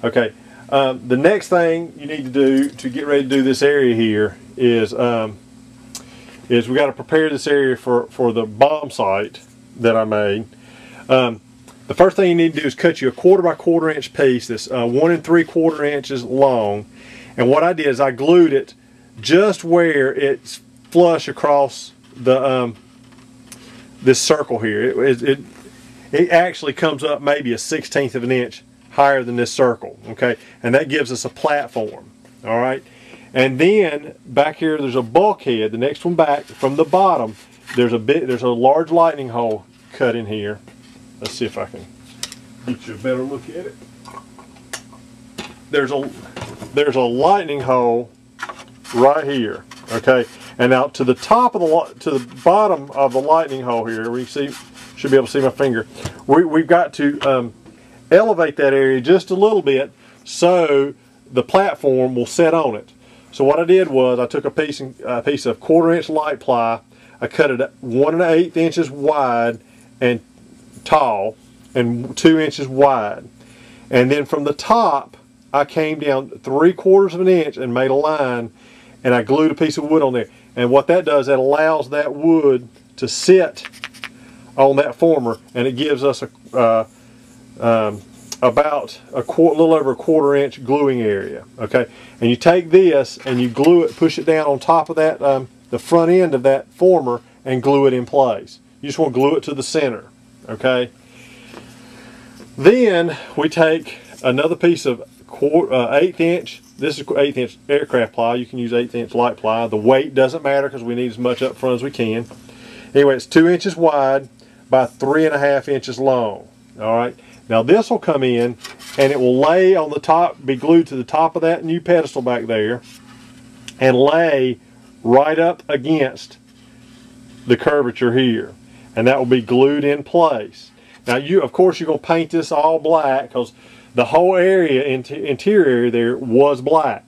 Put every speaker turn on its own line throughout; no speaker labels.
Okay. The next thing you need to do to get ready to do this area here is we got to prepare this area for the bomb sight that I made. The first thing you need to do is cut you a 1/4 by 1/4 inch piece that's 1 3/4 inches long. And what I did is I glued it just where it's flush across the this circle here. It actually comes up maybe a 1/16 of an inch higher than this circle. Okay, and that gives us a platform. All right, and then back here there's a bulkhead. The next one back from the bottom, there's a large lightning hole cut in here. Let's see if I can get you a better look at it. There's a lightning hole right here. Okay, and now to the bottom of the lightning hole here, we should be able to see my finger. We've got to elevate that area just a little bit so the platform will set on it. So what I did was I took a piece of 1/4 inch light ply. I cut it 1 1/8 inches wide and tall and 2 inches wide, and then from the top I came down 3/4 of an inch and made a line, and I glued a piece of wood on there. And what that does, that allows that wood to sit on that former, and it gives us about a little over a 1/4 inch gluing area. Okay, and you take this and you glue it, push it down on top of that the front end of that former, and glue it in place. You just want to glue it to the center. Okay, then we take another piece of 1/8 inch. This is 1/8 inch aircraft ply. You can use 1/8 inch light ply. The weight doesn't matter because we need as much up front as we can. Anyway, it's 2 inches wide by 3 1/2 inches long. All right, now this will come in and it will lay on the top, be glued to the top of that new pedestal back there, and lay right up against the curvature here, and that will be glued in place. Now of course you're going to paint this all black because the whole area, interior area there, was black.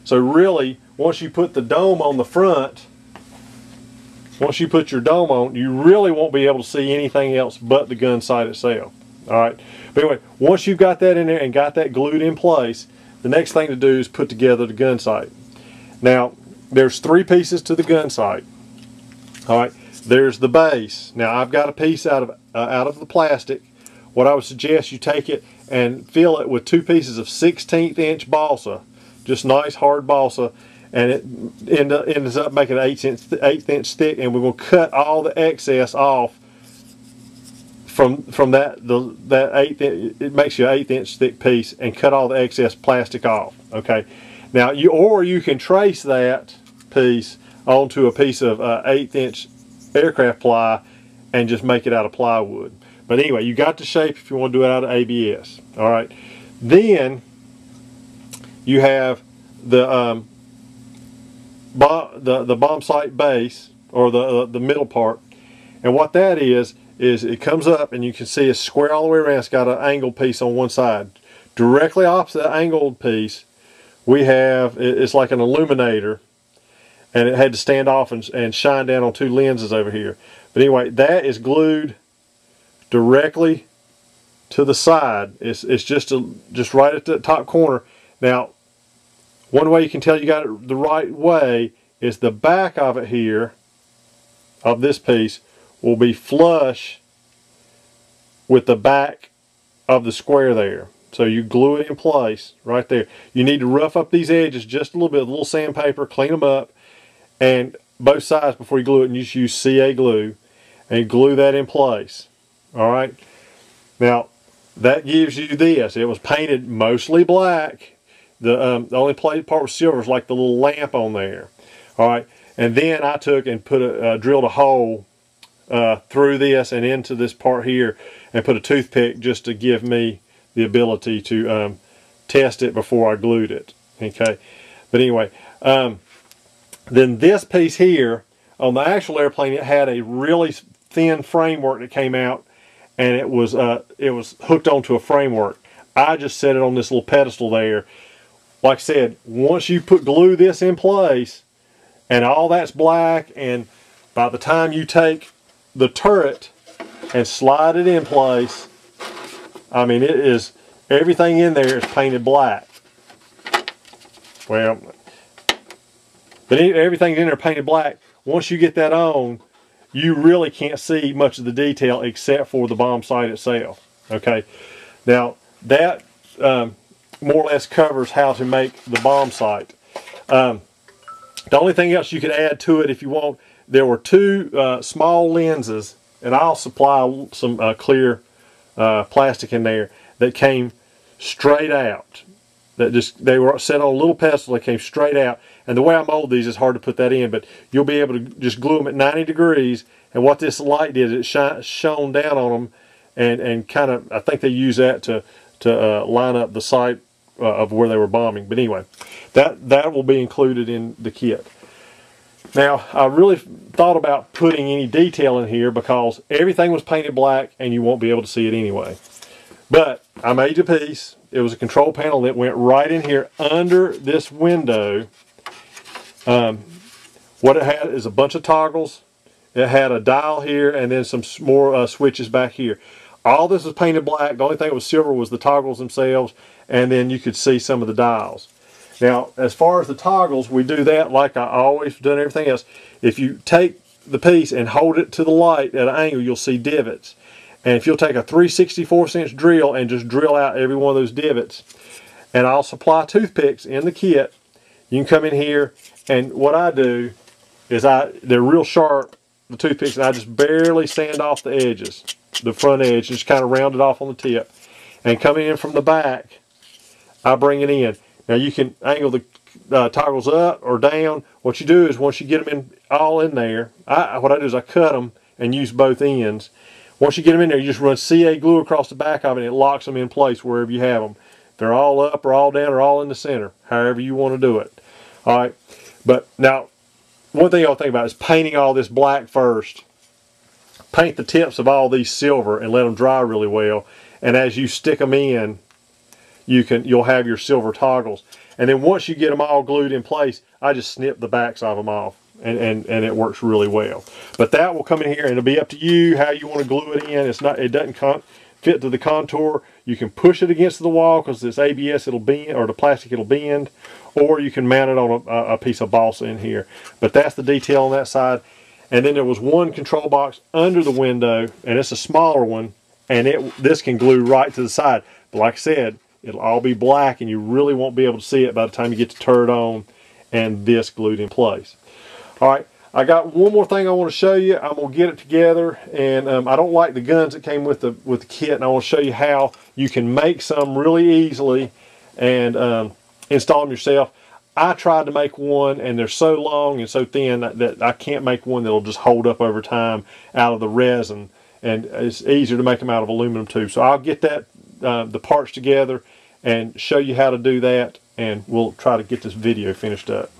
So really, once you put the dome on the front, once you put your dome on, you really won't be able to see anything else but the gun sight itself. All right. But anyway, once you've got that in there and got that glued in place, the next thing to do is put together the gun sight. Now, there's 3 pieces to the gun sight. All right. There's the base. Now, I've got a piece out of the plastic. What I would suggest, you take it and fill it with 2 pieces of 1/16 inch balsa, just nice hard balsa, and it ends up making an 1/8 inch thick, and we're going to cut all the excess off from that 1/8. It makes you an 1/8 inch thick piece, and cut all the excess plastic off. Okay, now you can trace that piece onto a piece of 1/8 inch aircraft ply and just make it out of plywood. But anyway, you got the shape if you want to do it out of ABS. All right. Then you have the bomb sight base, or the middle part, and what that is it comes up and you can see it's square all the way around. It's got an angled piece on one side. Directly opposite that angled piece, we have, it's like an illuminator, and it had to stand off and shine down on 2 lenses over here. But anyway, that is glued directly to the side. It's just right at the top corner. Now, one way you can tell you got it the right way is the back of it here, of this piece, will be flush with the back of the square there. So you glue it in place right there. You need to rough up these edges just a little bit with a little sandpaper, clean them up, and both sides before you glue it, and you just use CA glue and glue that in place. All right. Now that gives you this. It was painted mostly black. The only part was silver is like the little lamp on there. All right. And then I took and drilled a hole through this and into this part here, and put a toothpick just to give me the ability to test it before I glued it. Okay. But anyway, then this piece here on the actual airplane, it had a really thin framework that came out, and it was hooked onto a framework. I just set it on this little pedestal there. Like I said, once you glue this in place and all that's black, and by the time you take the turret and slide it in place, I mean, everything in there is painted black. Well, but everything in there painted black. Once you get that on, you really can't see much of the detail except for the bomb sight itself. Okay, now that more or less covers how to make the bomb sight. The only thing else you could add to it if you want, there were two small lenses, and I'll supply some clear plastic in there that came straight out. They were set on a little pedestal that came straight out. And the way I mold these, it's hard to put that in, but you'll be able to just glue them at 90 degrees. And what this light did, it shone down on them, and kind of, I think they use that to line up the sight of where they were bombing. But anyway, that will be included in the kit. Now, I really thought about putting any detail in here because everything was painted black and you won't be able to see it anyway. But I made a piece. It was a control panel that went right in here under this window. What it had is a bunch of toggles. It had a dial here and then some more switches back here. All this was painted black. The only thing that was silver was the toggles themselves, and then you could see some of the dials. Now, as far as the toggles, we do that like I always done everything else. If you take the piece and hold it to the light at an angle, you'll see divots. And if you'll take a 3/64" drill and just drill out every one of those divots, and I'll supply toothpicks in the kit, you can come in here, and what I do is they're real sharp, the toothpicks, and I just barely sand off the edges, the front edge, just kind of round it off on the tip. And coming in from the back, I bring it in. Now you can angle the toggles up or down. What you do is once you get them all in there, what I do is I cut them and use both ends. Once you get them in there, you just run CA glue across the back of it, and it locks them in place wherever you have them. They're all up or all down or all in the center, however you want to do it. All right, but now one thing I'll think about is painting all this black first. Paint the tips of all these silver and let them dry really well. And as you stick them in, you'll have your silver toggles. And then once you get them all glued in place, I just snip the backs of them off, and it works really well. But that will come in here, and it'll be up to you how you want to glue it in. It doesn't fit to the contour. You can push it against the wall because this ABS it'll bend, or the plastic it'll bend, or you can mount it on a piece of balsa in here. But that's the detail on that side. And then there was one control box under the window, and it's a smaller one, and this can glue right to the side. But like I said, it'll all be black, and you really won't be able to see it by the time you get to turn it on and this glued in place. All right, I got one more thing I want to show you. I'm going to get it together, and I don't like the guns that came with the kit, and I want to show you how you can make some really easily and install them yourself. I tried to make one, and they're so long and so thin that I can't make one that'll just hold up over time out of the resin, and it's easier to make them out of aluminum too. So I'll get the parts together and show you how to do that, and we'll try to get this video finished up.